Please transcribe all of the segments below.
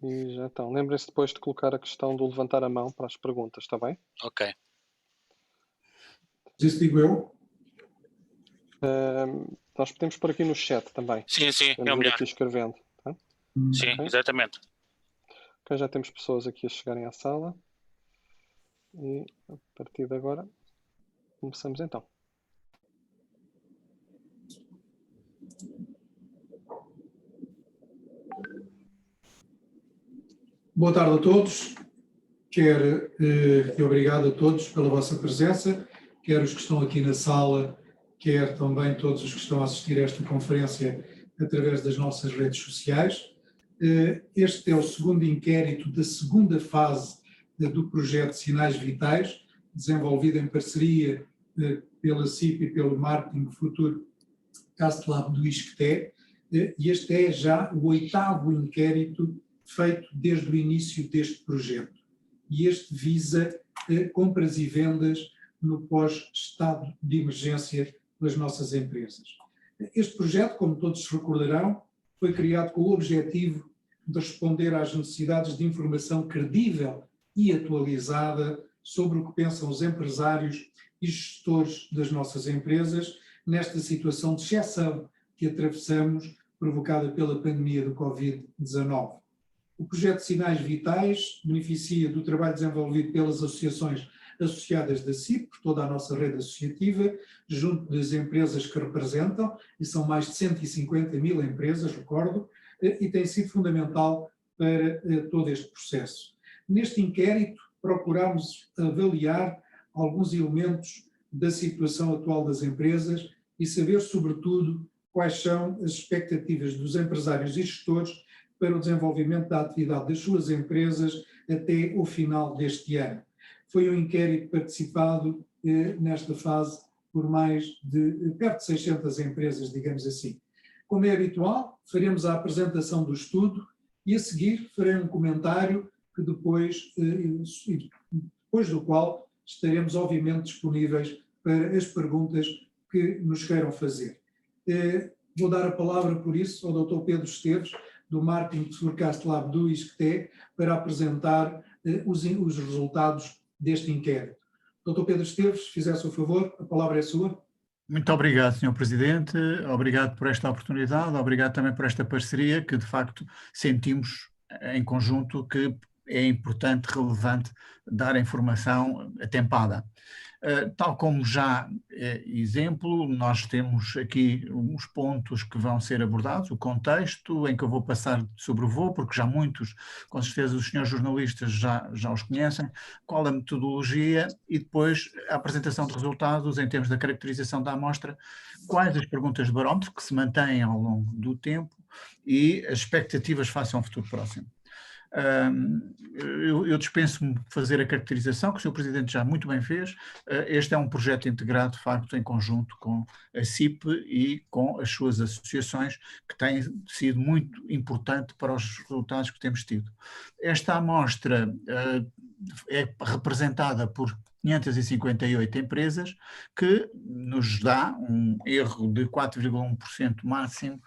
E já estão. Lembrem-se depois de colocar a questão do levantar a mão para as perguntas, está bem? Ok. Isso digo eu. Nós podemos pôr aqui no chat também. Sim, sim, é o Podemos ir melhor. aqui escrevendo. Tá? Sim, Ok. exatamente. Ok, já temos pessoas aqui a chegarem à sala. E a partir de agora, começamos então. Boa tarde a todos. E obrigado a todos pela vossa presença, quer os que estão aqui na sala, quer também todos os que estão a assistir a esta conferência através das nossas redes sociais. Este é o segundo inquérito da segunda fase do projeto Sinais Vitais, desenvolvido em parceria pela CIP e pelo Marketing Futuro Castlab do ISCTE, e este é já o 8º inquérito feito desde o início deste projeto. E este visa compras e vendas no pós-estado de emergência das nossas empresas. Este projeto, como todos se recordarão, foi criado com o objetivo de responder às necessidades de informação credível e atualizada sobre o que pensam os empresários e gestores das nossas empresas nesta situação de exceção que atravessamos, provocada pela pandemia do Covid-19. O projeto Sinais Vitais beneficia do trabalho desenvolvido pelas associações associadas da CIP, por toda a nossa rede associativa, junto das empresas que representam, e são mais de 150 mil empresas, recordo, e tem sido fundamental para todo este processo. Neste inquérito, procuramos avaliar alguns elementos da situação atual das empresas e saber, sobretudo, quais são as expectativas dos empresários e gestores para o desenvolvimento da atividade das suas empresas até o final deste ano. Foi um inquérito participado nesta fase por mais de perto de 600 empresas, digamos assim. Como é habitual, faremos a apresentação do estudo e a seguir farei um comentário que depois do qual estaremos obviamente disponíveis para as perguntas que nos queiram fazer. Vou dar a palavra, por isso, ao Dr. Pedro Esteves, do Marketing Forecast Lab do ISCTE, para apresentar os resultados deste inquérito. Dr. Pedro Esteves, se fizesse o favor, a palavra é sua. Muito obrigado, Sr. Presidente, obrigado por esta oportunidade, obrigado também por esta parceria que, de facto, sentimos em conjunto que é importante, relevante, dar a informação atempada. Tal como já é exemplo, nós temos aqui uns pontos que vão ser abordados, o contexto em que eu vou passar sobre o voo, porque já muitos, com certeza os senhores jornalistas já os conhecem, qual a metodologia e depois a apresentação de resultados em termos da caracterização da amostra, quais as perguntas de barómetro que se mantêm ao longo do tempo e as expectativas face a um futuro próximo. Eu dispenso-me fazer a caracterização, que o Sr. Presidente já muito bem fez. Este é um projeto integrado, de facto, em conjunto com a CIP e com as suas associações, que têm sido muito importante para os resultados que temos tido. Esta amostra é representada por 558 empresas, que nos dá um erro de 4,1% máximo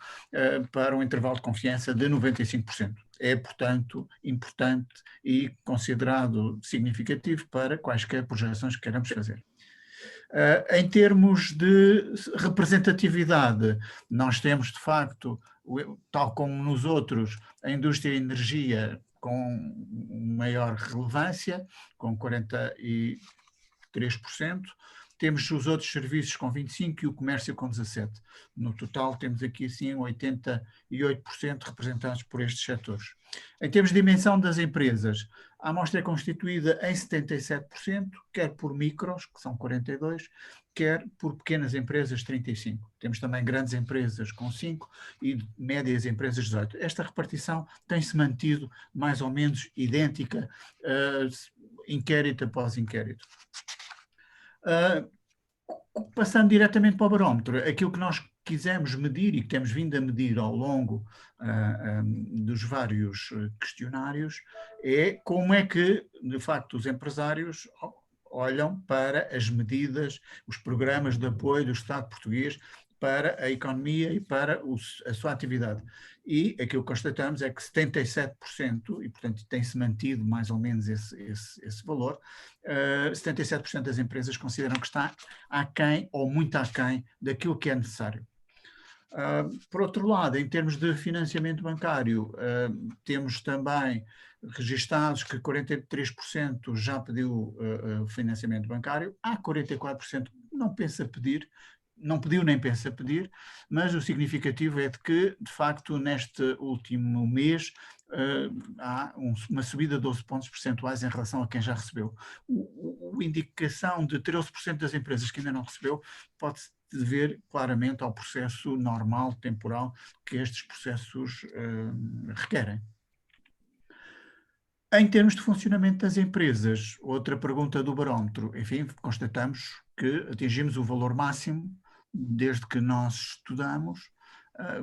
para um intervalo de confiança de 95%. É, portanto, importante e considerado significativo para quaisquer projeções que queiramos fazer. Em termos de representatividade, nós temos, de facto, tal como nos outros, a indústria e a energia com maior relevância, com 43%, temos os outros serviços com 25% e o comércio com 17%. No total temos aqui sim 88% representados por estes setores. Em termos de dimensão das empresas, a amostra é constituída em 77%, quer por micros, que são 42%, quer por pequenas empresas, 35%. Temos também grandes empresas com 5% e médias empresas 18%. Esta repartição tem-se mantido mais ou menos idêntica, inquérito após inquérito. Passando diretamente para o barómetro, aquilo que nós quisemos medir e que temos vindo a medir ao longo dos vários questionários é como é que, de facto, os empresários olham para as medidas, os programas de apoio do Estado português para a economia e para a sua atividade. e aquilo que constatamos é que 77%, e portanto tem-se mantido mais ou menos esse valor, 77% das empresas consideram que está aquém ou muito aquém daquilo que é necessário. Por outro lado, em termos de financiamento bancário, temos também registados que 43% já pediu financiamento bancário, há 44% que não pensa pedir, não pediu nem pensa pedir, mas o significativo é de que, de facto, neste último mês há uma subida de 12 pontos percentuais em relação a quem já recebeu. A indicação de 13% das empresas que ainda não recebeu pode-se dever claramente ao processo normal, temporal, que estes processos requerem. Em termos de funcionamento das empresas, outra pergunta do barómetro, enfim, constatamos que atingimos o valor máximo desde que nós estudamos,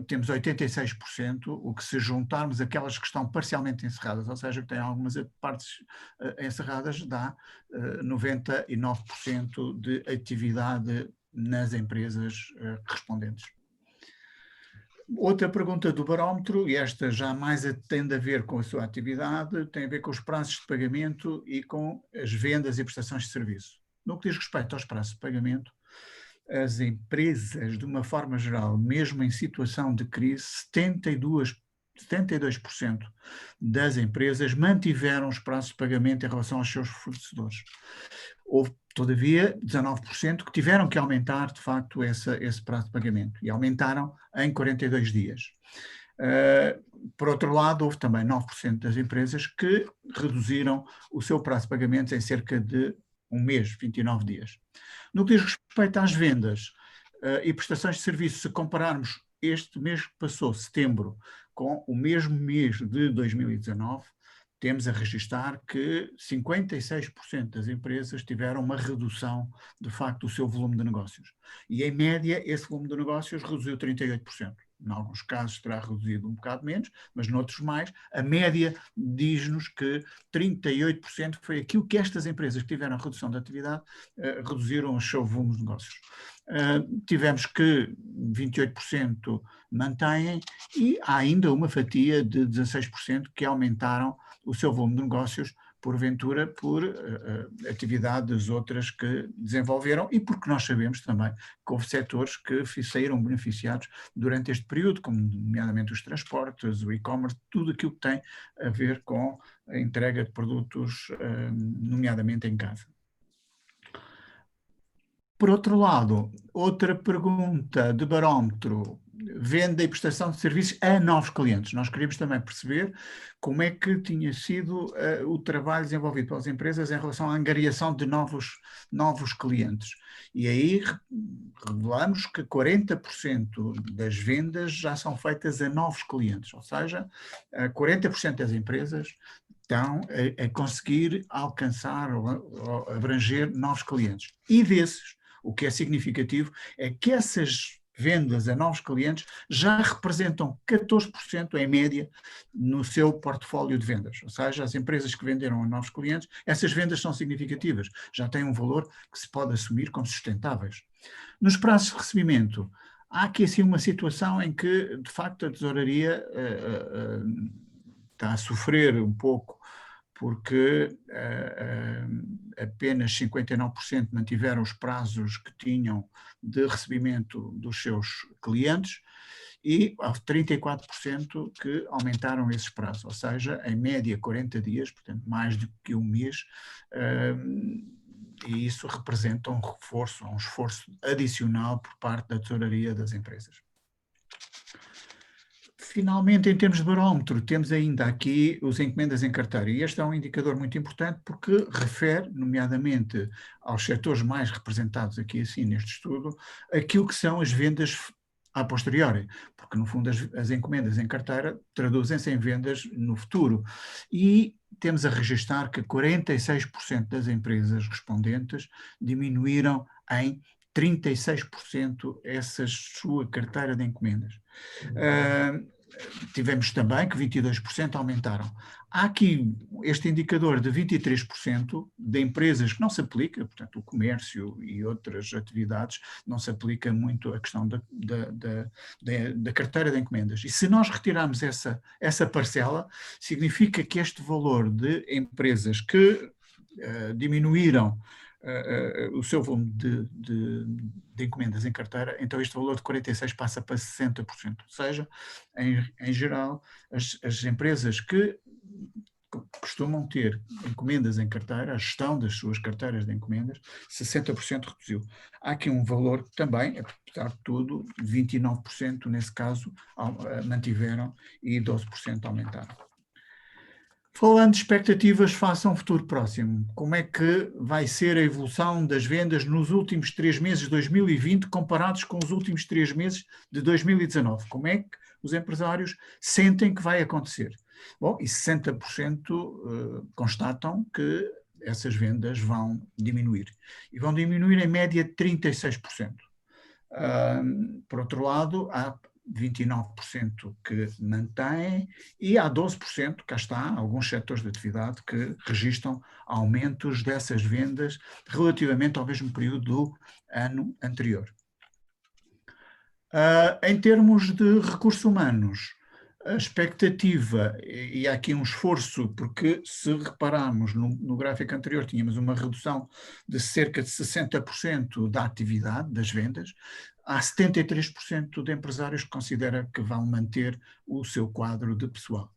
temos 86%, o que se juntarmos aquelas que estão parcialmente encerradas, ou seja, que têm algumas partes encerradas, dá 99% de atividade nas empresas correspondentes. Outra pergunta do barómetro, e esta já mais tem a ver com a sua atividade, tem a ver com os prazos de pagamento e com as vendas e prestações de serviço. No que diz respeito aos prazos de pagamento, as empresas, de uma forma geral, mesmo em situação de crise, 72% das empresas mantiveram os prazos de pagamento em relação aos seus fornecedores. Houve, todavia, 19% que tiveram que aumentar, de facto, esse prazo de pagamento, e aumentaram em 42 dias. Por outro lado, houve também 9% das empresas que reduziram o seu prazo de pagamento em cerca de um mês, 29 dias. No que diz respeito às vendas e prestações de serviço, se compararmos este mês que passou, setembro, com o mesmo mês de 2019, temos a registrar que 56% das empresas tiveram uma redução, de facto, do seu volume de negócios. E, em média, esse volume de negócios reduziu 38%. Em alguns casos terá reduzido um bocado menos, mas noutros mais. A média diz-nos que 38% foi aquilo que estas empresas que tiveram redução de atividade reduziram o seu volume de negócios. Tivemos que 28% mantêm e há ainda uma fatia de 16% que aumentaram o seu volume de negócios, porventura, por atividades outras que desenvolveram e porque nós sabemos também que houve setores que saíram beneficiados durante este período, como nomeadamente os transportes, o e-commerce, tudo aquilo que tem a ver com a entrega de produtos, nomeadamente em casa. Por outro lado, outra pergunta de barómetro, venda e prestação de serviços a novos clientes. Nós queríamos também perceber como é que tinha sido o trabalho desenvolvido pelas empresas em relação à angariação de novos clientes. E aí revelamos que 40% das vendas já são feitas a novos clientes, ou seja, 40% das empresas estão a conseguir alcançar ou abranger novos clientes. E desses, o que é significativo é que essas vendas a novos clientes já representam 14% em média no seu portfólio de vendas. Ou seja, as empresas que venderam a novos clientes, essas vendas são significativas, já têm um valor que se pode assumir como sustentáveis. Nos prazos de recebimento, há aqui assim uma situação em que, de facto, a tesouraria está a sofrer um pouco porque apenas 59% mantiveram os prazos que tinham de recebimento dos seus clientes e 34% que aumentaram esses prazos, ou seja, em média 40 dias, portanto mais do que um mês, e isso representa um esforço adicional por parte da tesouraria das empresas. Finalmente, em termos de barómetro, temos ainda aqui os encomendas em carteira, e este é um indicador muito importante porque refere, nomeadamente, aos setores mais representados aqui assim neste estudo, aquilo que são as vendas a posteriori, porque no fundo as encomendas em carteira traduzem-se em vendas no futuro. E temos a registrar que 46% das empresas respondentes diminuíram em 36% essa sua carteira de encomendas. tivemos também que 22% aumentaram. Há aqui este indicador de 23% de empresas que não se aplica, portanto o comércio e outras atividades, não se aplica muito a questão da carteira de encomendas. E se nós retirarmos essa parcela, significa que este valor de empresas que diminuíram o seu volume de encomendas em carteira, então este valor de 46% passa para 60%. Ou seja, em geral, as empresas que costumam ter encomendas em carteira, a gestão das suas carteiras de encomendas, 60% reduziu. Há aqui um valor que também, apesar de tudo, 29% nesse caso mantiveram e 12% aumentaram. Falando de expectativas face a um futuro próximo, como é que vai ser a evolução das vendas nos últimos 3 meses de 2020 comparados com os últimos 3 meses de 2019? Como é que os empresários sentem que vai acontecer? Bom, e 60% constatam que essas vendas vão diminuir. E vão diminuir em média 36%. Por outro lado, há 29% que mantêm e há 12%, cá está, alguns setores de atividade que registram aumentos dessas vendas relativamente ao mesmo período do ano anterior. Em termos de recursos humanos, a expectativa, e há aqui um esforço, porque se repararmos no gráfico anterior, tínhamos uma redução de cerca de 60% da atividade, das vendas. Há 73% de empresários que consideram que vão manter o seu quadro de pessoal.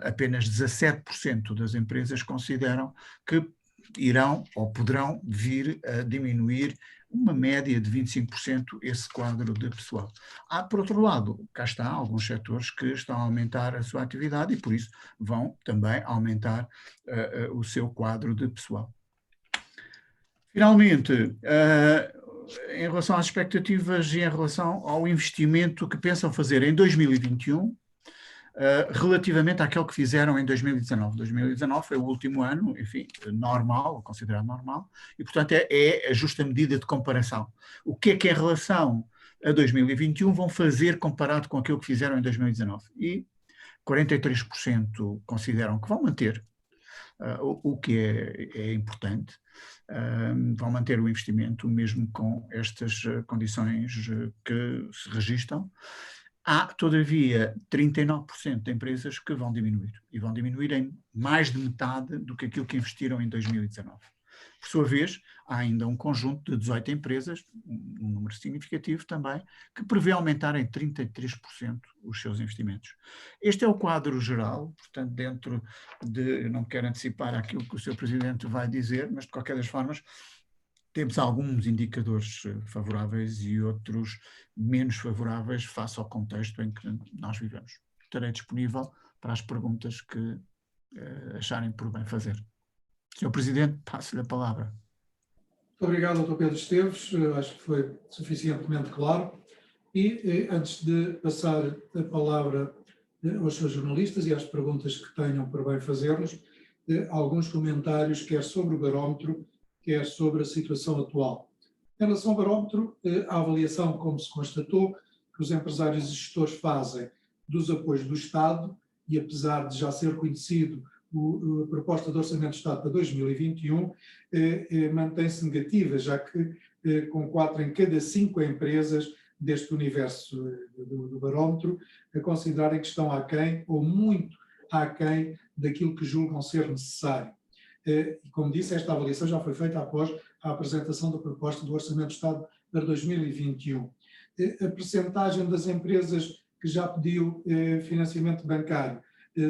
Apenas 17% das empresas consideram que irão ou poderão vir a diminuir uma média de 25% esse quadro de pessoal. Há, por outro lado, cá está alguns setores que estão a aumentar a sua atividade e por isso vão também aumentar o seu quadro de pessoal. Finalmente, em relação às expectativas e em relação ao investimento que pensam fazer em 2021, relativamente àquele que fizeram em 2019. 2019 foi o último ano, enfim, normal, considerado normal, e portanto é a justa medida de comparação. O que é em relação a 2021 vão fazer comparado com aquilo que fizeram em 2019? E 43% consideram que vão manter, o que é importante, vão manter o investimento mesmo com estas condições que se registram. Há, todavia, 39% de empresas que vão diminuir, e vão diminuir em mais de metade do que aquilo que investiram em 2019. Por sua vez, há ainda um conjunto de 18 empresas, um número significativo também, que prevê aumentar em 33% os seus investimentos. Este é o quadro geral, portanto, dentro de, eu não quero antecipar aquilo que o Sr. Presidente vai dizer, mas de qualquer das formas, temos alguns indicadores favoráveis e outros menos favoráveis face ao contexto em que nós vivemos. Estarei disponível para as perguntas que acharem por bem fazer. Sr. Presidente, passo-lhe a palavra. Muito obrigado, Dr. Pedro Esteves. Acho que foi suficientemente claro. E antes de passar a palavra aos seus jornalistas e às perguntas que tenham por bem fazer-nos, alguns comentários, quer sobre o barómetro, quer sobre a situação atual. Em relação ao barómetro, a avaliação, como se constatou, que os empresários e gestores fazem dos apoios do Estado, e apesar de já ser conhecido a proposta de Orçamento de Estado para 2021, mantém-se negativa, já que com 4 em cada 5 empresas deste universo do barómetro a considerarem que estão aquém ou muito aquém daquilo que julgam ser necessário. E, como disse, esta avaliação já foi feita após a apresentação da proposta do Orçamento de Estado para 2021. A percentagem das empresas que já pediu financiamento bancário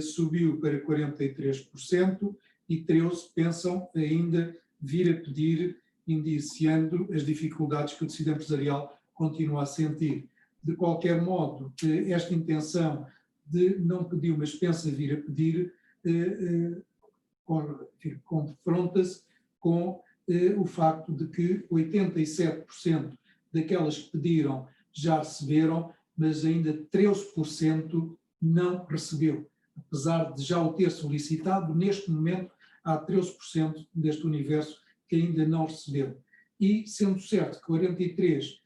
subiu para 43% e 13% pensam ainda vir a pedir, indiciando as dificuldades que o tecido empresarial continua a sentir. De qualquer modo, esta intenção de não pedir, mas pensa vir a pedir, confronta-se com o facto de que 87% daquelas que pediram já receberam, mas ainda 13% não recebeu. Apesar de já o ter solicitado, neste momento há 13% deste universo que ainda não recebeu. E, sendo certo que 43%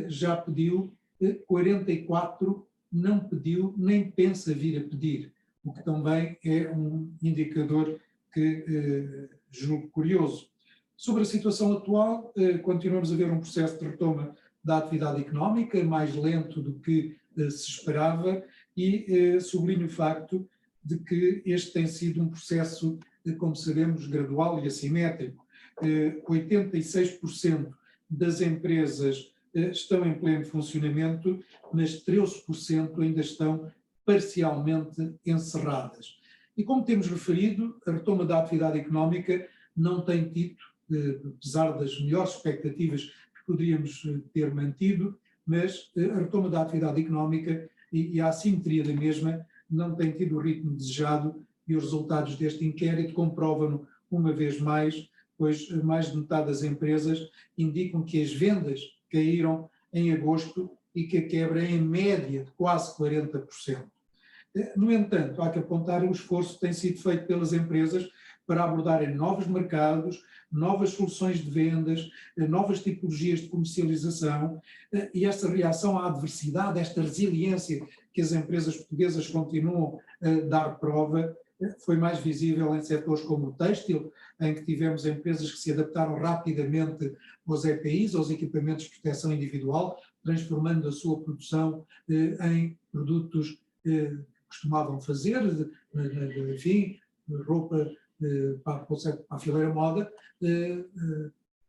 já pediu, 44% não pediu nem pensa vir a pedir, o que também é um indicador que julgo curioso. Sobre a situação atual, continuamos a ver um processo de retoma da atividade económica, mais lento do que se esperava, e sublinho o facto de que este tem sido um processo, como sabemos, gradual e assimétrico. 86% das empresas estão em pleno funcionamento, mas 13% ainda estão parcialmente encerradas. E como temos referido, a retoma da atividade económica não tem tido, apesar das melhores expectativas que poderíamos ter mantido, mas a retoma da atividade económica e a assimetria da mesma não tem tido o ritmo desejado, e os resultados deste inquérito comprovam-no uma vez mais, pois mais de metade das empresas indicam que as vendas caíram em agosto e que a quebra é em média de quase 40%. No entanto, há que apontar o esforço que tem sido feito pelas empresas para abordarem novos mercados, novas soluções de vendas, novas tipologias de comercialização, e esta reação à adversidade, esta resiliência que as empresas portuguesas continuam a dar prova, foi mais visível em setores como o têxtil, em que tivemos empresas que se adaptaram rapidamente aos EPIs, aos equipamentos de proteção individual, transformando a sua produção em produtos que costumavam fazer, enfim, roupa para a fileira moda,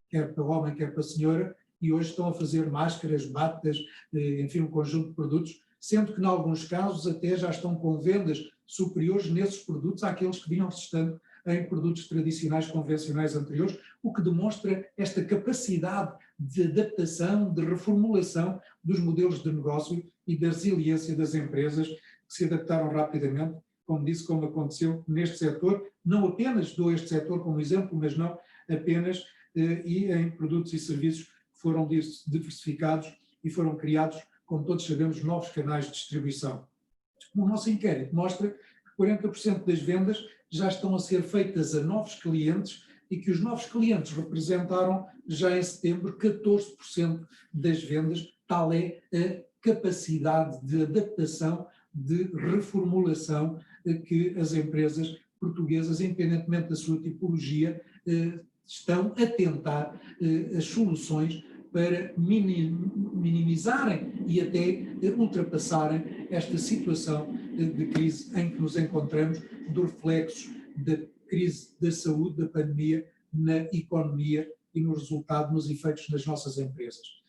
quer para o homem, quer para a senhora, e hoje estão a fazer máscaras, batas, enfim, um conjunto de produtos, sendo que, em alguns casos, até já estão com vendas superiores nesses produtos àqueles que vinham restando em produtos tradicionais convencionais anteriores, o que demonstra esta capacidade de adaptação, de reformulação dos modelos de negócio e da resiliência das empresas que se adaptaram rapidamente, como disse, como aconteceu neste setor, não apenas dou este setor como exemplo, mas não apenas, e em produtos e serviços que foram diversificados e foram criados, como todos sabemos, novos canais de distribuição. O nosso inquérito mostra que 40% das vendas já estão a ser feitas a novos clientes e que os novos clientes representaram já em setembro 14% das vendas, tal é a capacidade de adaptação, de reformulação que as empresas portuguesas, independentemente da sua tipologia, estão a tentar as soluções para minimizarem e até ultrapassarem esta situação de crise em que nos encontramos, do reflexo da crise da saúde, da pandemia, na economia e no resultado, nos efeitos nas nossas empresas.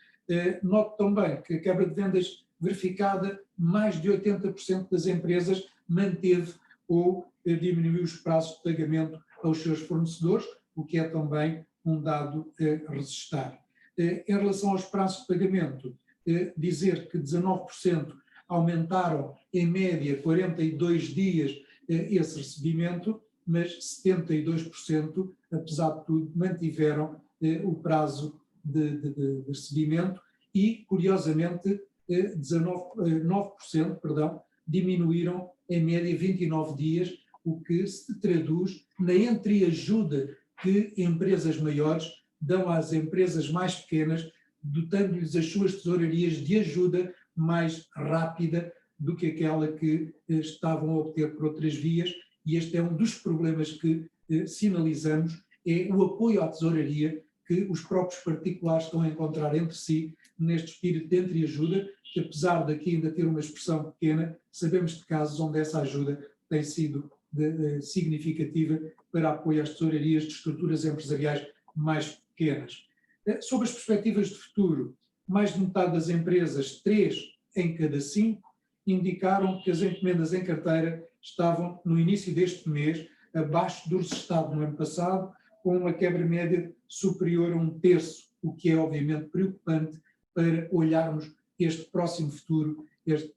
Noto também que a quebra de vendas verificada, mais de 80% das empresas manteve ou diminuiu os prazos de pagamento aos seus fornecedores, o que é também um dado a registar. Em relação aos prazos de pagamento, dizer que 19% aumentaram em média 42 dias esse recebimento, mas 72%, apesar de tudo, mantiveram o prazo de recebimento e, curiosamente, 9% diminuíram em média 29 dias, o que se traduz na entreajuda que empresas maiores dão às empresas mais pequenas, dotando-lhes as suas tesourarias de ajuda mais rápida do que aquela que estavam a obter por outras vias, e este é um dos problemas que sinalizamos, é o apoio à tesouraria que os próprios particulares estão a encontrar entre si, neste espírito de entreajuda, que apesar daqui ainda ter uma expressão pequena, sabemos de casos onde essa ajuda tem sido significativa para apoio às tesourarias de estruturas empresariais mais pequenas. Sobre as perspectivas de futuro, mais de metade das empresas, 3 em cada 5, indicaram que as encomendas em carteira estavam, no início deste mês, abaixo do registado no ano passado, com uma quebra média superior a 1/3, o que é obviamente preocupante para olharmos este próximo futuro,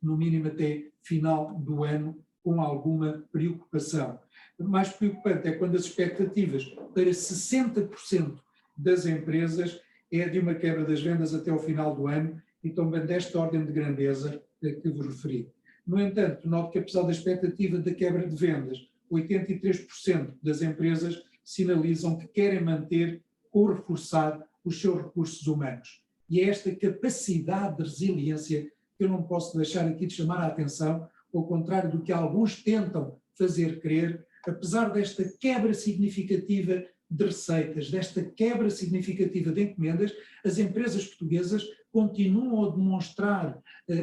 no mínimo até final do ano, com alguma preocupação. Mais preocupante é quando as expectativas para 60% das empresas é de uma quebra das vendas até ao final do ano, e também desta ordem de grandeza que vos referi. No entanto, noto que apesar da expectativa da quebra de vendas, 83% das empresas sinalizam que querem manter ou reforçar os seus recursos humanos. E é esta capacidade de resiliência eu não posso deixar aqui de chamar a atenção, ao contrário do que alguns tentam fazer crer, apesar desta quebra significativa de receitas, desta quebra significativa de encomendas, as empresas portuguesas continuam a demonstrar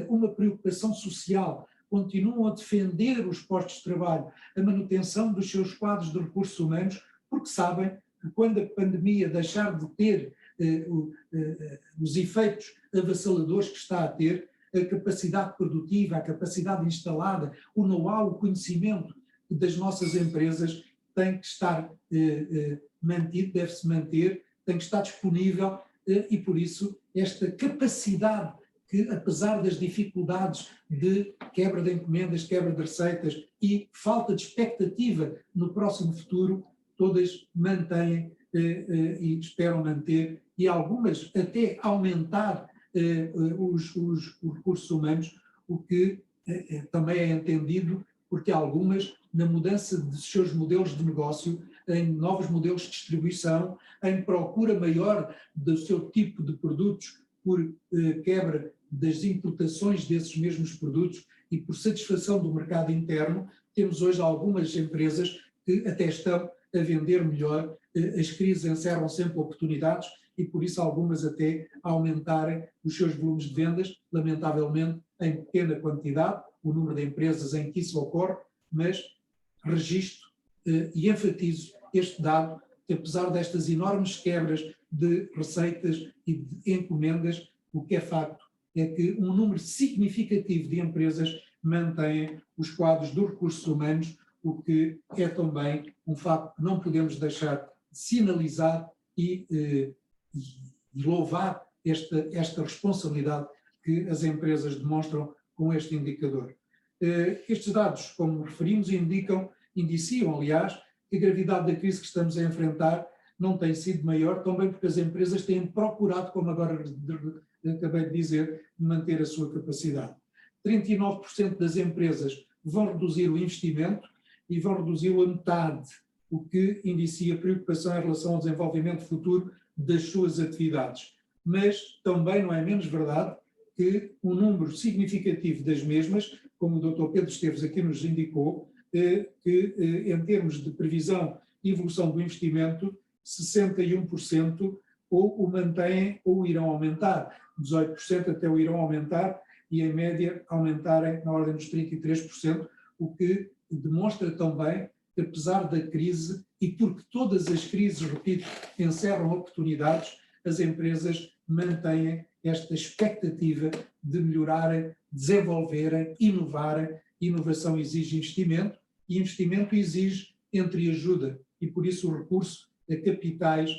uma preocupação social, continuam a defender os postos de trabalho, a manutenção dos seus quadros de recursos humanos, porque sabem que quando a pandemia deixar de ter os efeitos avassaladores que está a ter, a capacidade produtiva, a capacidade instalada, o know-how, o conhecimento das nossas empresas tem que estar mantido, deve-se manter, tem que estar disponível e, por isso, esta capacidade que, apesar das dificuldades de quebra de encomendas, quebra de receitas e falta de expectativa no próximo futuro, todas mantêm e esperam manter, e algumas até aumentar os recursos humanos, o que também é entendido porque algumas, na mudança de seus modelos de negócio, em novos modelos de distribuição, em procura maior do seu tipo de produtos por quebra das importações desses mesmos produtos e por satisfação do mercado interno, temos hoje algumas empresas que até estão a vender melhor. As crises encerram sempre oportunidades e por isso algumas até aumentarem os seus volumes de vendas, lamentavelmente em pequena quantidade, o número de empresas em que isso ocorre, mas registro e enfatizo este dado, que apesar destas enormes quebras de receitas e de encomendas, o que é facto é que um número significativo de empresas mantêm os quadros dos recursos humanos, o que é também um facto que não podemos deixar de sinalizar e louvar esta responsabilidade que as empresas demonstram com este indicador. Estes dados, como referimos, indiciam, aliás, que a gravidade da crise que estamos a enfrentar não tem sido maior, também porque as empresas têm procurado, como agora acabei de dizer, manter a sua capacidade. 39% das empresas vão reduzir o investimento e vão reduzi-lo a metade, o que indicia preocupação em relação ao desenvolvimento futuro das suas atividades. Mas também não é menos verdade que um número significativo das mesmas, como o Dr. Pedro Esteves aqui nos indicou, que em termos de previsão e evolução do investimento, 61% ou o mantêm ou irão aumentar, 18% até o irão aumentar e em média aumentarem na ordem dos 33%, o que demonstra também que apesar da crise e porque todas as crises, repito, encerram oportunidades, as empresas mantêm esta expectativa de melhorarem, desenvolverem, inovarem. Inovação exige investimento e investimento exige entreajuda e por isso o recurso a capitais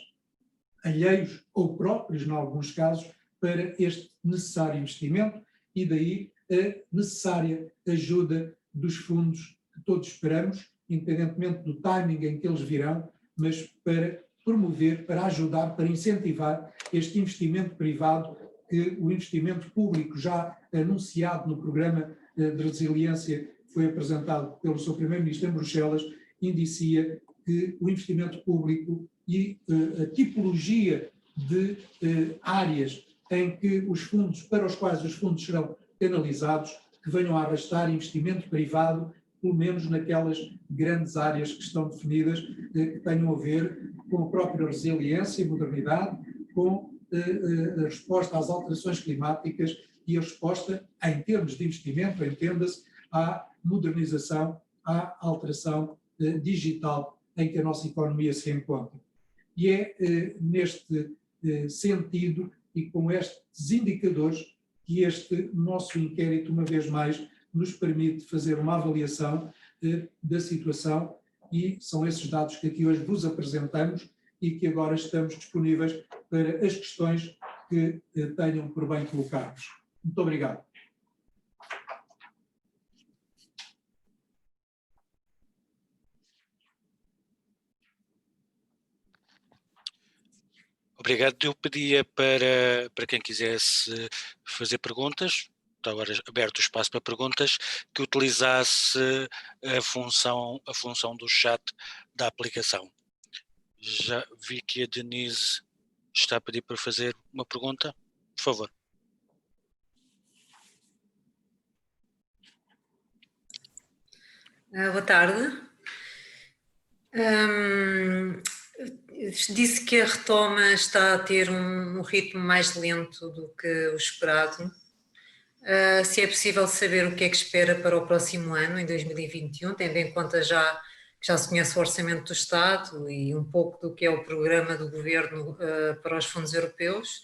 alheios ou próprios, em alguns casos, para este necessário investimento e daí a necessária ajuda dos fundos que todos esperamos, independentemente do timing em que eles virão, mas para promover, para ajudar, para incentivar este investimento privado que o investimento público já anunciado no programa de resiliência que foi apresentado pelo seu primeiro-ministro em Bruxelas, indicia que o investimento público e a tipologia de áreas em que os fundos, para os quais os fundos serão canalizados, que venham a arrastar investimento privado, pelo menos naquelas grandes áreas que estão definidas, que tenham a ver com a própria resiliência e modernidade, com a resposta às alterações climáticas e a resposta, em termos de investimento, entenda-se, à modernização, à alteração digital em que a nossa economia se encontra. E é neste sentido e com estes indicadores que este nosso inquérito, uma vez mais, nos permite fazer uma avaliação da situação e são esses dados que aqui hoje vos apresentamos e que agora estamos disponíveis para as questões que tenham por bem colocar-nos. Muito obrigado. Obrigado. Eu pedia para quem quisesse fazer perguntas, está agora aberto o espaço para perguntas, que utilizasse a função do chat da aplicação. Já vi que a Denise está a pedir para fazer uma pergunta. Por favor. Boa tarde. Disse que a retoma está a ter um ritmo mais lento do que o esperado. Se é possível saber o que é que espera para o próximo ano, em 2021, tendo em conta que já se conhece o Orçamento do Estado e um pouco do que é o programa do Governo para os fundos europeus,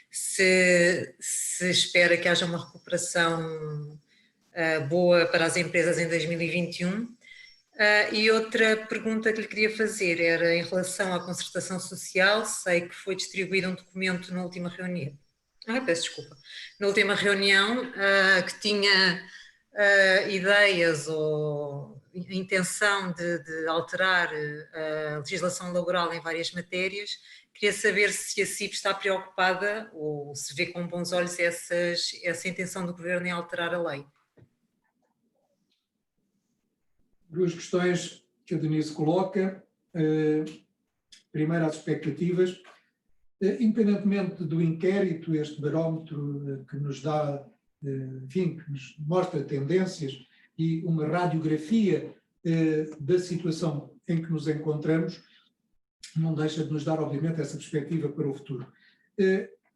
se espera que haja uma recuperação boa para as empresas em 2021. E outra pergunta que lhe queria fazer era em relação à concertação social. Sei que foi distribuído um documento na última reunião. Peço desculpa. Na última reunião que tinha ideias ou a intenção de alterar a legislação laboral em várias matérias. Queria saber se a CIP está preocupada ou se vê com bons olhos essa intenção do Governo em alterar a lei. Duas questões que a Denise coloca. Primeiro, as expectativas. Independentemente do inquérito, este barómetro que nos dá, enfim, que nos mostra tendências e uma radiografia da situação em que nos encontramos, não deixa de nos dar, obviamente, essa perspectiva para o futuro.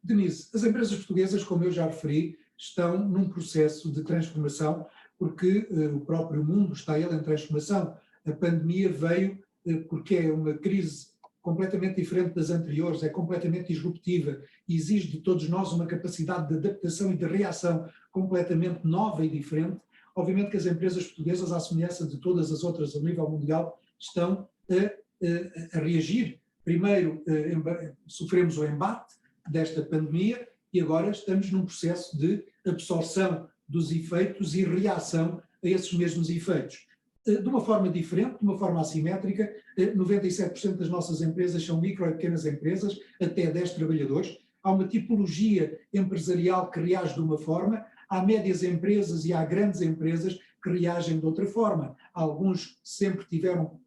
Denise, as empresas portuguesas, como eu já referi, estão num processo de transformação, porque o próprio mundo está ele em transformação. A pandemia veio porque é uma crise completamente diferente das anteriores, é completamente disruptiva e exige de todos nós uma capacidade de adaptação e de reação completamente nova e diferente. Obviamente que as empresas portuguesas, à semelhança de todas as outras a nível mundial, estão a reagir. Primeiro sofremos o embate desta pandemia e agora estamos num processo de absorção dos efeitos e reação a esses mesmos efeitos. De uma forma diferente, de uma forma assimétrica, 97% das nossas empresas são micro e pequenas empresas, até 10 trabalhadores. Há uma tipologia empresarial que reage de uma forma, há médias empresas e há grandes empresas que reagem de outra forma. Alguns sempre tiveram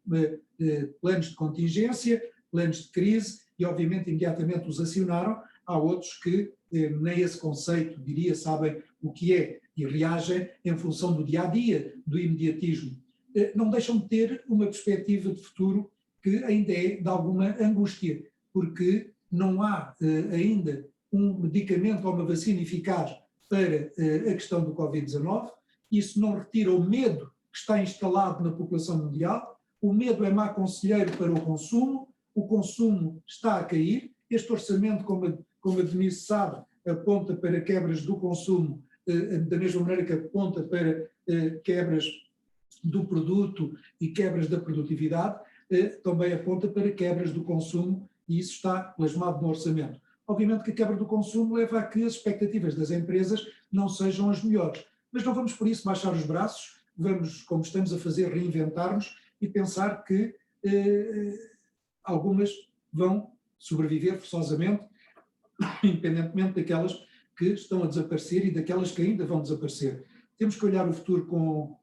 planos de contingência, planos de crise e obviamente imediatamente os acionaram. Há outros que nem esse conceito, diria, sabem o que é e reagem em função do dia-a-dia, do imediatismo. Não deixam de ter uma perspectiva de futuro que ainda é de alguma angústia, porque não há ainda um medicamento ou uma vacina eficaz para a questão do Covid-19. Isso não retira o medo que está instalado na população mundial. O medo é mau conselheiro para o consumo está a cair. Este orçamento, como a Denise sabe, aponta para quebras do consumo, da mesma maneira que aponta para quebras do produto e quebras da produtividade, também aponta para quebras do consumo e isso está plasmado no orçamento. Obviamente que a quebra do consumo leva a que as expectativas das empresas não sejam as melhores, mas não vamos por isso baixar os braços, vamos, como estamos a fazer, reinventar-nos e pensar que algumas vão sobreviver forçosamente, independentemente daquelas que estão a desaparecer e daquelas que ainda vão desaparecer. Temos que olhar o futuro com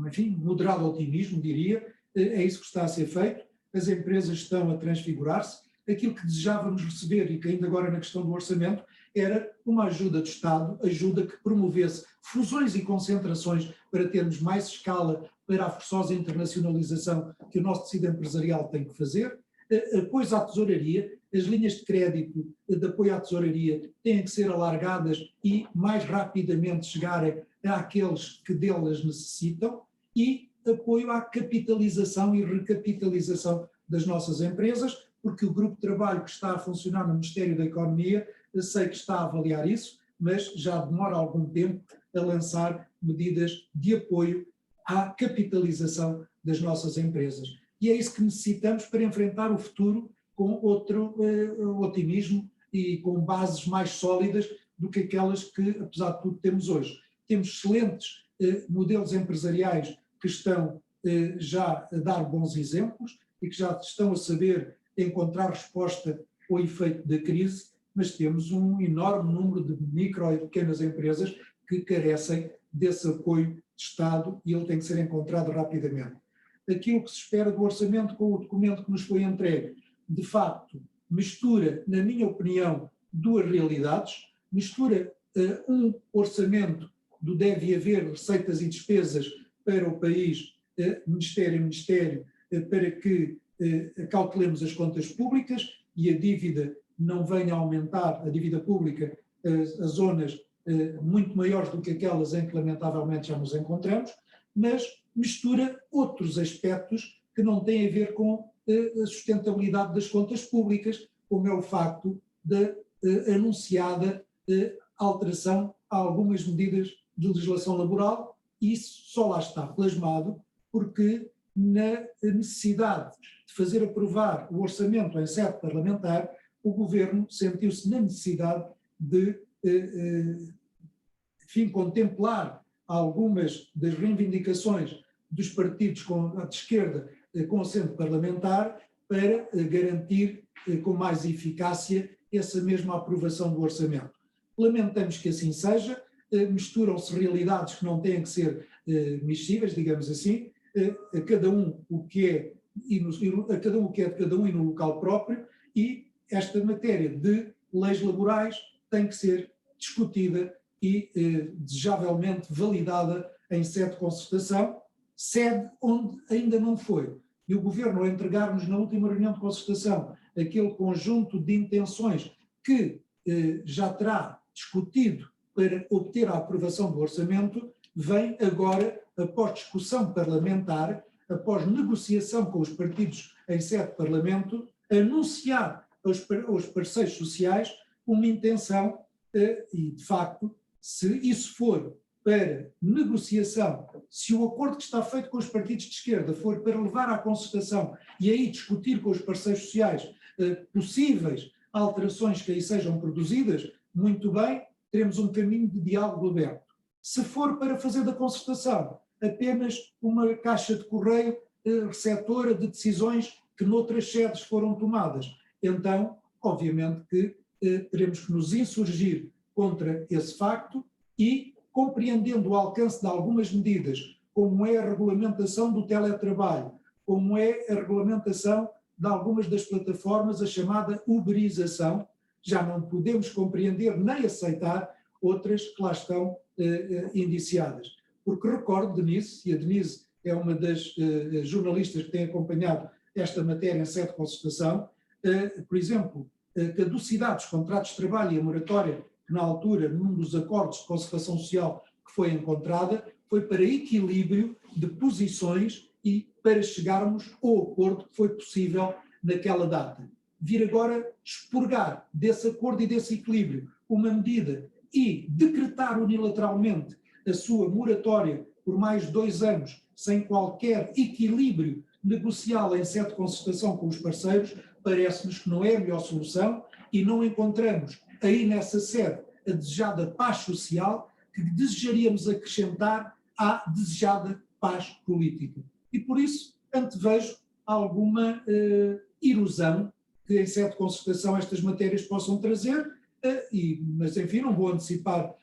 enfim, moderado otimismo, diria. É isso que está a ser feito. As empresas estão a transfigurar-se. Aquilo que desejávamos receber, e que ainda agora na questão do orçamento, era uma ajuda do Estado, ajuda que promovesse fusões e concentrações para termos mais escala para a forçosa internacionalização que o nosso tecido empresarial tem que fazer. Apoios à tesouraria, as linhas de crédito de apoio à tesouraria têm que ser alargadas e mais rapidamente chegarem àqueles que delas necessitam, e apoio à capitalização e recapitalização das nossas empresas, porque o grupo de trabalho que está a funcionar no Ministério da Economia, sei que está a avaliar isso, mas já demora algum tempo a lançar medidas de apoio à capitalização das nossas empresas. E é isso que necessitamos para enfrentar o futuro com outro otimismo e com bases mais sólidas do que aquelas que, apesar de tudo, temos hoje. Temos excelentes modelos empresariais que estão já a dar bons exemplos e que já estão a saber encontrar resposta ao efeito da crise, mas temos um enorme número de micro e pequenas empresas que carecem desse apoio de Estado e ele tem que ser encontrado rapidamente. Aquilo que se espera do orçamento com o documento que nos foi entregue, de facto, mistura, na minha opinião, duas realidades, mistura um orçamento do deve haver receitas e despesas para o país ministério em ministério, para que acautelemos as contas públicas e a dívida não venha a aumentar, a dívida pública, a zonas muito maiores do que aquelas em que lamentavelmente já nos encontramos, mas mistura outros aspectos que não têm a ver com a sustentabilidade das contas públicas, como é o facto da anunciada alteração a algumas medidas de legislação laboral, e isso só lá está plasmado porque na necessidade de fazer aprovar o orçamento em sede parlamentar, o Governo sentiu-se na necessidade de, enfim, contemplar algumas das reivindicações dos partidos de esquerda com assento parlamentar para garantir com mais eficácia essa mesma aprovação do orçamento. Lamentamos que assim seja, misturam-se realidades que não têm que ser miscíveis, digamos assim, a cada um o que é a cada um o que é de cada um e no local próprio, e esta matéria de leis laborais tem que ser discutida e desejavelmente validada em sede de concertação, sede onde ainda não foi. E o Governo, ao entregar-nos na última reunião de concertação aquele conjunto de intenções que já terá discutido para obter a aprovação do orçamento, vem agora, após discussão parlamentar, após negociação com os partidos em sede de parlamento, anunciar aos parceiros sociais uma intenção e, de facto, se isso for para negociação, se o acordo que está feito com os partidos de esquerda for para levar à concertação e aí discutir com os parceiros sociais possíveis alterações que aí sejam produzidas, muito bem, teremos um caminho de diálogo aberto. Se for para fazer da concertação apenas uma caixa de correio receptora de decisões que noutras sedes foram tomadas, então, obviamente que teremos que nos insurgir contra esse facto e, compreendendo o alcance de algumas medidas, como é a regulamentação do teletrabalho, como é a regulamentação de algumas das plataformas, a chamada uberização, já não podemos compreender nem aceitar outras que lá estão indiciadas. Porque recordo, Denise, e a Denise é uma das jornalistas que tem acompanhado esta matéria em sede de concertação, por exemplo, a caducidade dos contratos de trabalho e a moratória que na altura, num dos acordos de concertação social que foi encontrada, foi para equilíbrio de posições e para chegarmos ao acordo que foi possível naquela data. Vir agora expurgar desse acordo e desse equilíbrio uma medida e decretar unilateralmente a sua moratória por mais 2 anos, sem qualquer equilíbrio negocial em sede de concertação com os parceiros, parece-nos que não é a melhor solução e não encontramos aí nessa sede a desejada paz social que desejaríamos acrescentar à desejada paz política. E por isso antevejo alguma erosão que em sede de concertação estas matérias possam trazer, mas enfim, não vou antecipar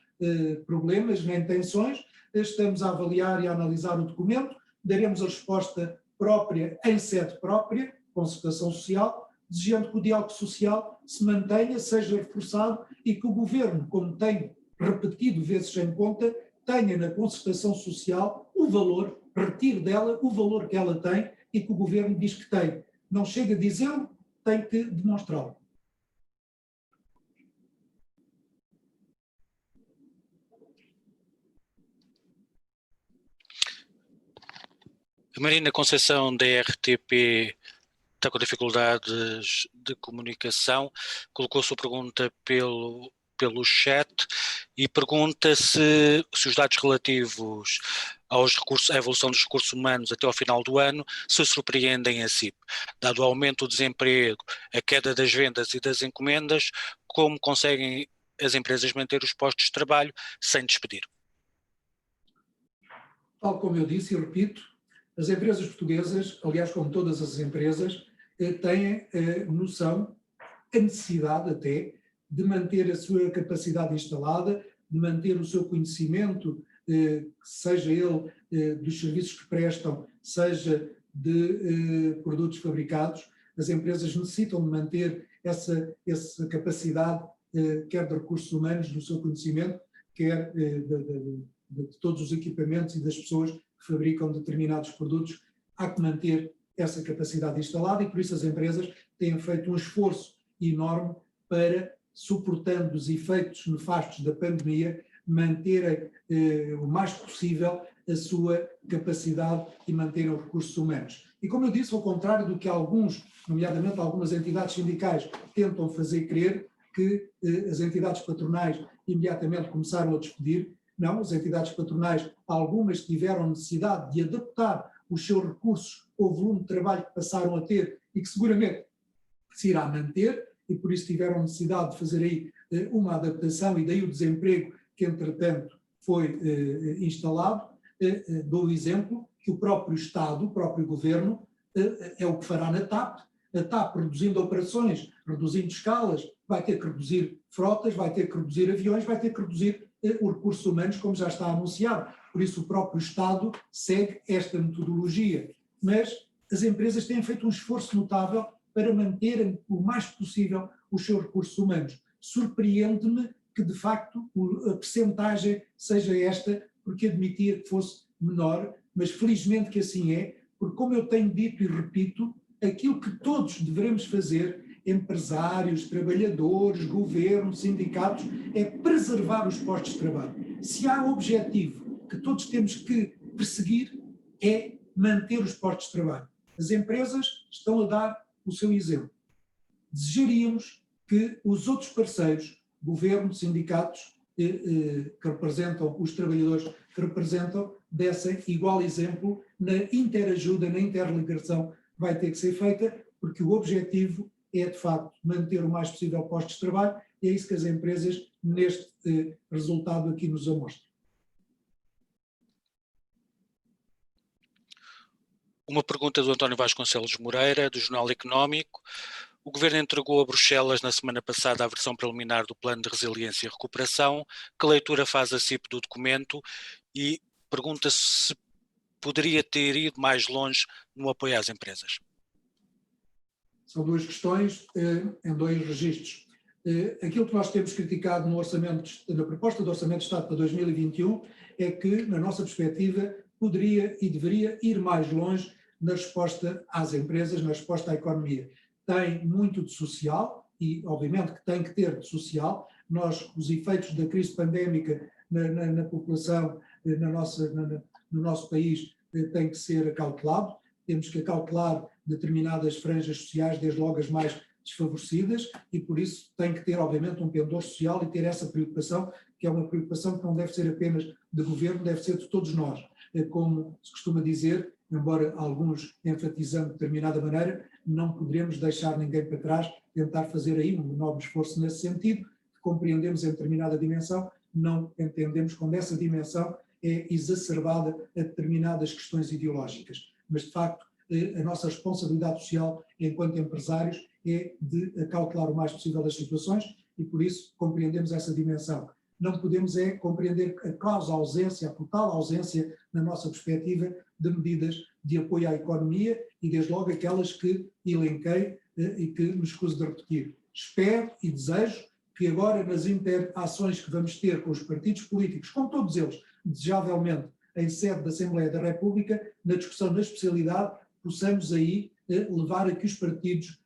problemas nem tensões, estamos a avaliar e a analisar o documento, daremos a resposta própria em sede própria, concertação social, desejando que o diálogo social se mantenha, seja reforçado e que o Governo, como tem repetido vezes em conta, tenha na concertação social o valor, retire dela o valor que ela tem e que o Governo diz que tem. Não chega a dizê-lo, tem que demonstrá-lo. A Marina Conceição, da RTP, está com dificuldades de comunicação, colocou a sua pergunta pelo chat e pergunta se os dados relativos à evolução dos recursos humanos até ao final do ano se surpreendem a CIP. Dado o aumento do desemprego, a queda das vendas e das encomendas, como conseguem as empresas manter os postos de trabalho sem despedir? Tal como eu disse e repito, as empresas portuguesas, aliás como todas as empresas, têm noção, a necessidade até, de manter a sua capacidade instalada, de manter o seu conhecimento, seja ele dos serviços que prestam, seja de produtos fabricados. As empresas necessitam de manter essa capacidade, quer de recursos humanos, do seu conhecimento, quer de todos os equipamentos e das pessoas que fabricam determinados produtos, há que manter essa capacidade instalada e por isso as empresas têm feito um esforço enorme para, suportando os efeitos nefastos da pandemia, manterem o mais possível a sua capacidade e manterem os recursos humanos. E como eu disse, ao contrário do que alguns, nomeadamente algumas entidades sindicais, tentam fazer crer, que as entidades patronais imediatamente começaram a despedir. Não, as entidades patronais, algumas tiveram necessidade de adaptar os seus recursos ao volume de trabalho que passaram a ter e que seguramente se irá manter, e por isso tiveram necessidade de fazer aí uma adaptação, e daí o desemprego que entretanto foi instalado. Dou o exemplo que o próprio Estado, o próprio Governo, é o que fará na TAP. A TAP, reduzindo operações, reduzindo escalas, vai ter que reduzir frotas, vai ter que reduzir aviões, vai ter que reduzir os recursos humanos, como já está anunciado. Por isso o próprio Estado segue esta metodologia. Mas as empresas têm feito um esforço notável para manterem o mais possível os seus recursos humanos. Surpreende-me que, de facto, a percentagem seja esta, porque admitia que fosse menor, mas felizmente que assim é, porque, como eu tenho dito e repito, aquilo que todos devemos fazer, empresários, trabalhadores, governo, sindicatos, é preservar os postos de trabalho. Se há objetivo que todos temos que perseguir, é manter os postos de trabalho. As empresas estão a dar o seu exemplo. Desejaríamos que os outros parceiros, governo, sindicatos, que representam os trabalhadores, que representam, dessem igual exemplo na interajuda, na interligação que vai ter que ser feita, porque o objetivo é, de facto, manter o mais possível postos de trabalho, e é isso que as empresas, neste resultado aqui, nos amostram. Uma pergunta do António Vasconcelos Moreira, do Jornal Económico. O Governo entregou a Bruxelas na semana passada a versão preliminar do Plano de Resiliência e Recuperação. Que leitura faz a CIP do documento? E pergunta se poderia ter ido mais longe no apoio às empresas. São duas questões em dois registros. Aquilo que nós temos criticado no orçamento, na proposta do Orçamento de Estado para 2021 é que, na nossa perspectiva, poderia e deveria ir mais longe na resposta às empresas, na resposta à economia. Tem muito de social e, obviamente, que tem que ter de social. Nós, os efeitos da crise pandémica na população, no nosso país, tem que ser acautelado. Temos que acautelar determinadas franjas sociais, desde logo as mais desfavorecidas, e por isso tem que ter, obviamente, um pendor social e ter essa preocupação, que é uma preocupação que não deve ser apenas do governo, deve ser de todos nós. Como se costuma dizer, embora alguns enfatizando de determinada maneira, não poderemos deixar ninguém para trás, tentar fazer aí um novo esforço nesse sentido, que compreendemos em determinada dimensão, não entendemos quando essa dimensão é exacerbada a determinadas questões ideológicas. Mas, de facto, a nossa responsabilidade social enquanto empresários é de acautelar o mais possível as situações e, por isso, compreendemos essa dimensão. Não podemos compreender a causa ausência, a total ausência, na nossa perspectiva, de medidas de apoio à economia e, desde logo, aquelas que elenquei e que me escuso de repetir. Espero e desejo que agora, nas interações que vamos ter com os partidos políticos, com todos eles, desejavelmente, em sede da Assembleia da República, na discussão da especialidade, possamos aí levar a que os partidos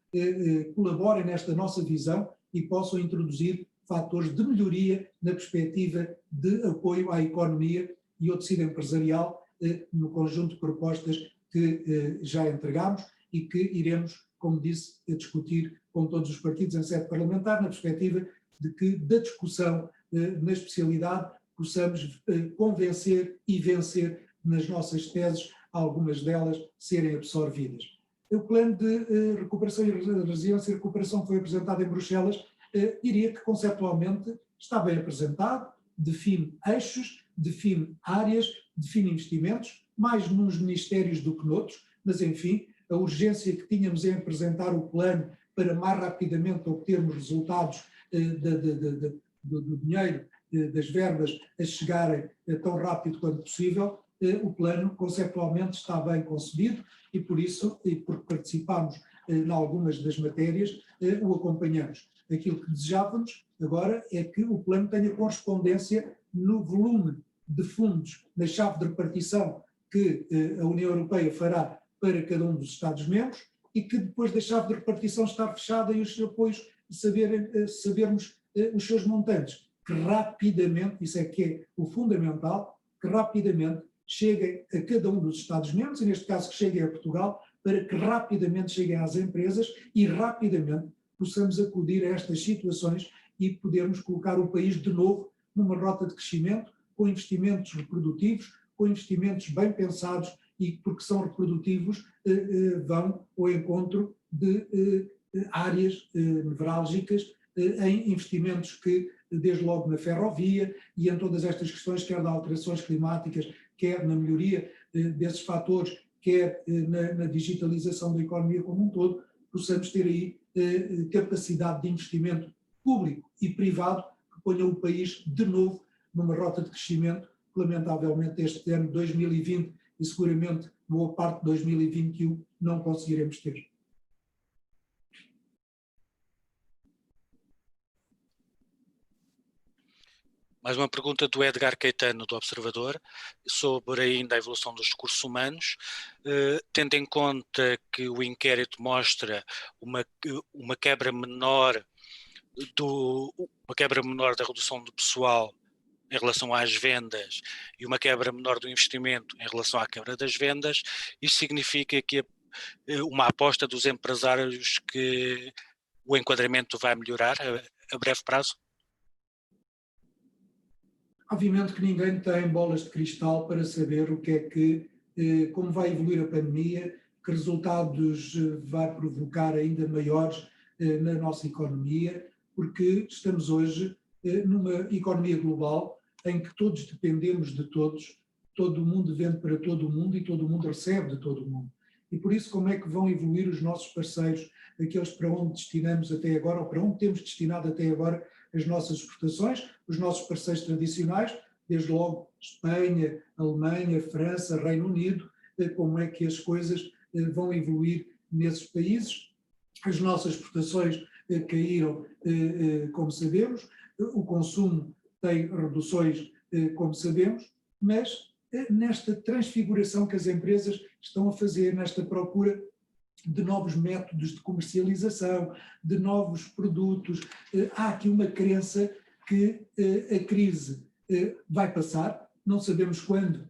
colaborem nesta nossa visão e possam introduzir fatores de melhoria na perspectiva de apoio à economia e ao tecido empresarial no conjunto de propostas que já entregámos e que iremos, como disse, discutir com todos os partidos em sede parlamentar, na perspectiva de que da discussão na especialidade possamos convencer e vencer nas nossas teses, algumas delas serem absorvidas. O plano de recuperação e resiliência e recuperação que foi apresentado em Bruxelas, diria que conceptualmente está bem apresentado, define eixos, define áreas, define investimentos, mais nos ministérios do que noutros, mas enfim, a urgência que tínhamos em apresentar o plano para mais rapidamente obtermos resultados do dinheiro, das verbas a chegarem tão rápido quanto possível, o plano conceptualmente está bem concebido e por isso, e porque participamos em algumas das matérias, o acompanhamos. Aquilo que desejávamos agora é que o plano tenha correspondência no volume de fundos, na chave de repartição que a União Europeia fará para cada um dos Estados-membros e que depois da chave de repartição estar fechada e os apoios sabermos os seus montantes, que rapidamente, isso é que é o fundamental, que rapidamente cheguem a cada um dos Estados-membros, e neste caso que cheguem a Portugal, para que rapidamente cheguem às empresas e rapidamente possamos acudir a estas situações e podermos colocar o país de novo numa rota de crescimento, com investimentos reprodutivos, com investimentos bem pensados e, porque são reprodutivos, vão ao encontro de áreas nevrálgicas, em investimentos que, desde logo na ferrovia e em todas estas questões, quer de alterações climáticas, quer na melhoria desses fatores, quer na digitalização da economia como um todo, possamos ter aí capacidade de investimento público e privado que ponha o país de novo numa rota de crescimento que, lamentavelmente, este ano 2020 e seguramente boa parte de 2021 não conseguiremos ter. Mais uma pergunta do Edgar Caetano, do Observador, sobre ainda a evolução dos recursos humanos, tendo em conta que o inquérito mostra uma quebra menor da redução do pessoal em relação às vendas e uma quebra menor do investimento em relação à quebra das vendas, isto significa que uma aposta dos empresários que o enquadramento vai melhorar a breve prazo? Obviamente que ninguém tem bolas de cristal para saber o que é que, como vai evoluir a pandemia, que resultados vai provocar ainda maiores na nossa economia, porque estamos hoje numa economia global em que todos dependemos de todos, todo o mundo vende para todo o mundo e todo o mundo recebe de todo o mundo. E por isso, como é que vão evoluir os nossos parceiros, aqueles para onde destinamos até agora, ou para onde temos destinado até agora as nossas exportações, os nossos parceiros tradicionais, desde logo Espanha, Alemanha, França, Reino Unido, como é que as coisas vão evoluir nesses países. As nossas exportações caíram, como sabemos, o consumo tem reduções, como sabemos, mas nesta transfiguração que as empresas estão a fazer, nesta procura de novos métodos de comercialização, de novos produtos, há aqui uma crença que a crise vai passar, não sabemos quando,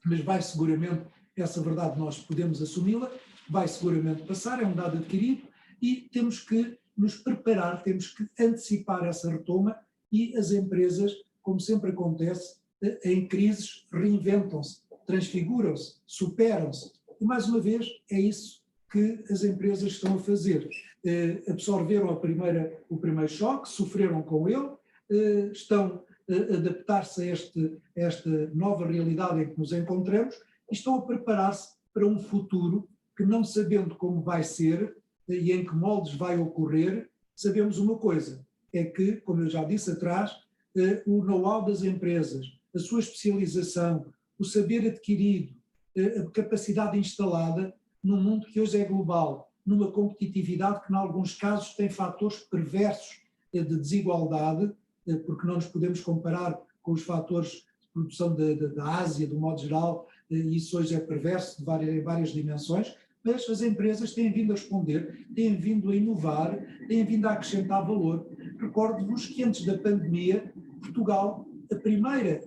mas vai seguramente, essa verdade nós podemos assumi-la, vai seguramente passar, é um dado adquirido e temos que nos preparar, temos que antecipar essa retoma e as empresas, como sempre acontece, em crises reinventam-se, transfiguram-se, superam-se. E mais uma vez é isso que as empresas estão a fazer. Absorveram o primeiro choque, sofreram com ele, estão a adaptar-se a esta nova realidade em que nos encontramos e estão a preparar-se para um futuro que, não sabendo como vai ser e em que moldes vai ocorrer, sabemos uma coisa, é que, como eu já disse atrás, o know-how das empresas, a sua especialização, o saber adquirido, a capacidade instalada num mundo que hoje é global, numa competitividade que, em alguns casos, tem fatores perversos de desigualdade, porque não nos podemos comparar com os fatores de produção da Ásia, do modo geral, e isso hoje é perverso em várias dimensões, mas as empresas têm vindo a responder, têm vindo a inovar, têm vindo a acrescentar valor. Recordo-vos que antes da pandemia, Portugal,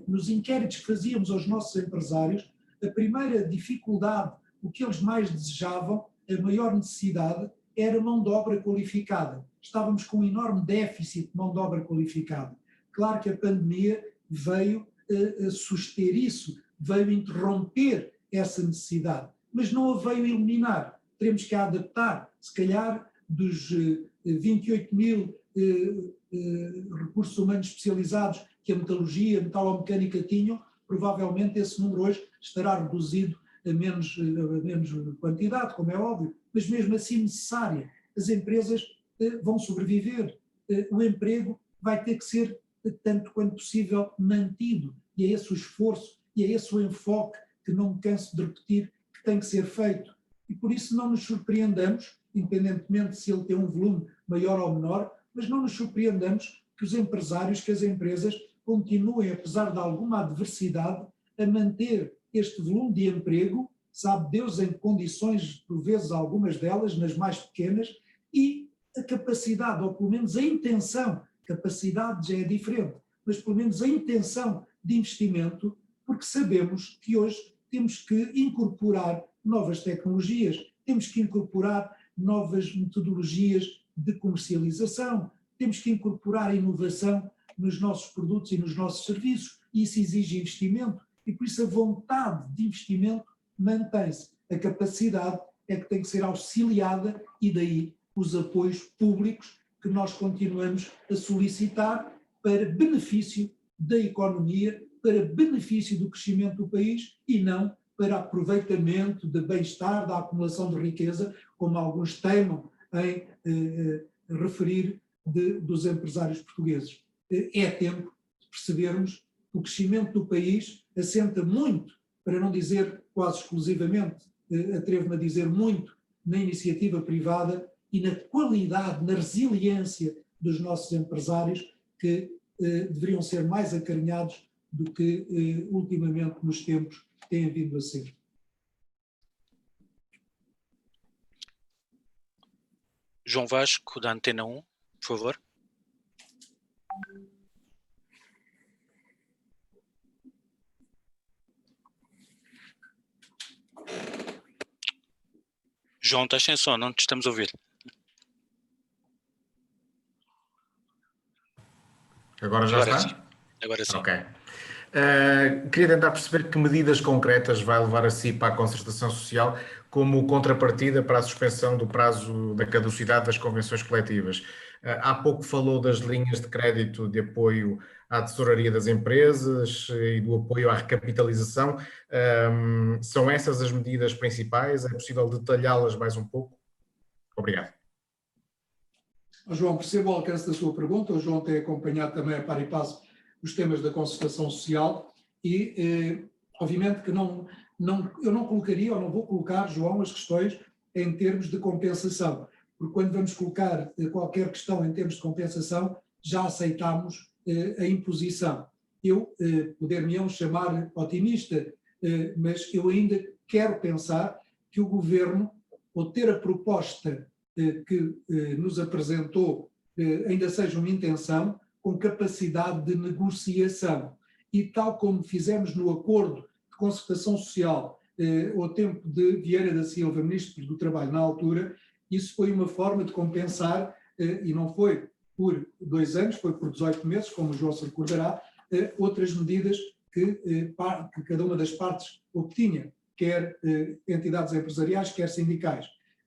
nos inquéritos que fazíamos aos nossos empresários, a primeira dificuldade, o que eles mais desejavam, a maior necessidade, era mão de obra qualificada. Estávamos com um enorme déficit de mão de obra qualificada. Claro que a pandemia veio suster isso, veio interromper essa necessidade, mas não a veio eliminar. Teremos que a adaptar, se calhar dos 28 mil recursos humanos especializados que a metalurgia, a metalomecânica tinham, provavelmente esse número hoje estará reduzido a menos quantidade, como é óbvio, mas mesmo assim necessária. As empresas vão sobreviver, o emprego vai ter que ser, tanto quanto possível, mantido, e é esse o esforço, e é esse o enfoque que não me canso de repetir, que tem que ser feito. E por isso não nos surpreendamos, independentemente se ele tem um volume maior ou menor, mas não nos surpreendamos que os empresários, que as empresas continuem, apesar de alguma adversidade, a manter este volume de emprego, sabe Deus em condições, por vezes algumas delas, nas mais pequenas, e a capacidade, ou pelo menos a intenção, capacidade já é diferente, mas pelo menos a intenção de investimento, porque sabemos que hoje temos que incorporar novas tecnologias, temos que incorporar novas metodologias de comercialização, temos que incorporar inovação nos nossos produtos e nos nossos serviços, e isso exige investimento, e por isso a vontade de investimento mantém-se. A capacidade é que tem que ser auxiliada, e daí os apoios públicos que nós continuamos a solicitar para benefício da economia, para benefício do crescimento do país e não para aproveitamento de bem-estar, da acumulação de riqueza, como alguns teimam em referir dos empresários portugueses. É tempo de percebermos que o crescimento do país assenta muito, para não dizer quase exclusivamente, atrevo-me a dizer muito, na iniciativa privada e na qualidade, na resiliência dos nossos empresários, que deveriam ser mais acarinhados do que ultimamente nos tempos têm vindo a ser. João Vasco, da Antena 1, por favor. João, estás sem som, não te estamos a ouvir. Agora já está? Sim. Agora sim. Ok. Queria tentar perceber que medidas concretas vai levar a CIP à concertação social como contrapartida para a suspensão do prazo da caducidade das convenções coletivas. Há pouco falou das linhas de crédito de apoio à tesouraria das empresas e do apoio à recapitalização. São essas as medidas principais? É possível detalhá-las mais um pouco? Obrigado. João, percebo o alcance da sua pergunta. O João tem acompanhado também a par e passo os temas da concertação social e, obviamente, que eu não colocaria, ou não vou colocar, João, as questões em termos de compensação, porque quando vamos colocar qualquer questão em termos de compensação, já aceitamos a imposição. Eu poder-me chamar otimista, mas eu ainda quero pensar que o Governo, ou ter a proposta que nos apresentou, ainda seja uma intenção, com capacidade de negociação. E tal como fizemos no acordo de concertação social ao tempo de Vieira da Silva, Ministro do Trabalho na altura, isso foi uma forma de compensar, e não foi por 2 anos, foi por 18 meses, como o João se recordará, outras medidas que cada uma das partes obtinha, quer entidades empresariais, quer sindicais.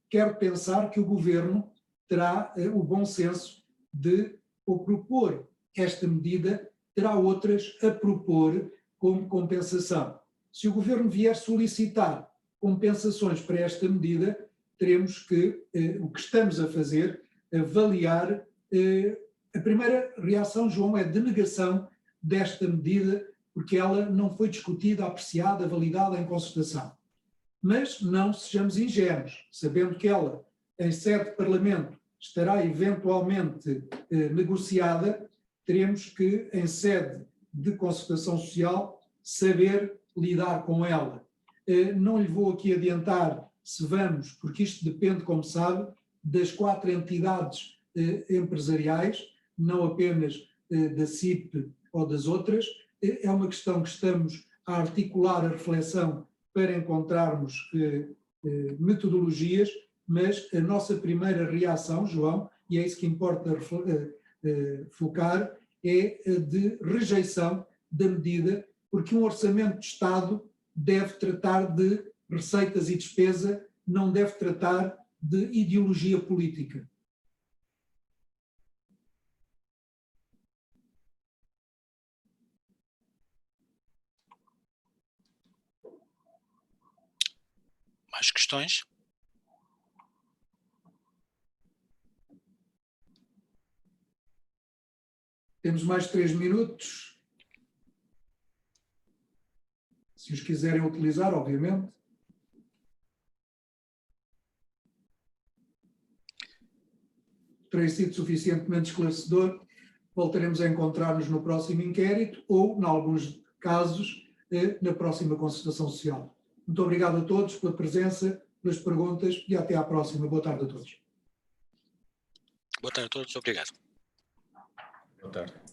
Quero pensar que o Governo terá o bom senso de, ao propor esta medida, terá outras a propor como compensação. Se o Governo vier solicitar compensações para esta medida, teremos que, o que estamos a fazer, avaliar. A primeira reação, João, é de negação desta medida, porque ela não foi discutida, apreciada, validada em concertação. Mas não sejamos ingênuos, sabendo que ela, em sede de Parlamento, estará eventualmente negociada, teremos que, em sede de concertação social, saber lidar com ela. Não lhe vou aqui adiantar se vamos, porque isto depende, como sabe, das 4 entidades empresariais, não apenas da CIP ou das outras. É uma questão que estamos a articular a reflexão para encontrarmos metodologias, mas a nossa primeira reação, João, e é isso que importa focar, é a de rejeição da medida, porque um orçamento de Estado deve tratar de receitas e despesa, não deve tratar de ideologia política. Mais questões? Temos mais 3 minutos. Se os quiserem utilizar, obviamente. Terei sido suficientemente esclarecedor. Voltaremos a encontrar-nos no próximo inquérito ou, em alguns casos, na próxima concertação social. Muito obrigado a todos pela presença, pelas perguntas e até à próxima. Boa tarde a todos. Boa tarde a todos, obrigado. Boa tarde.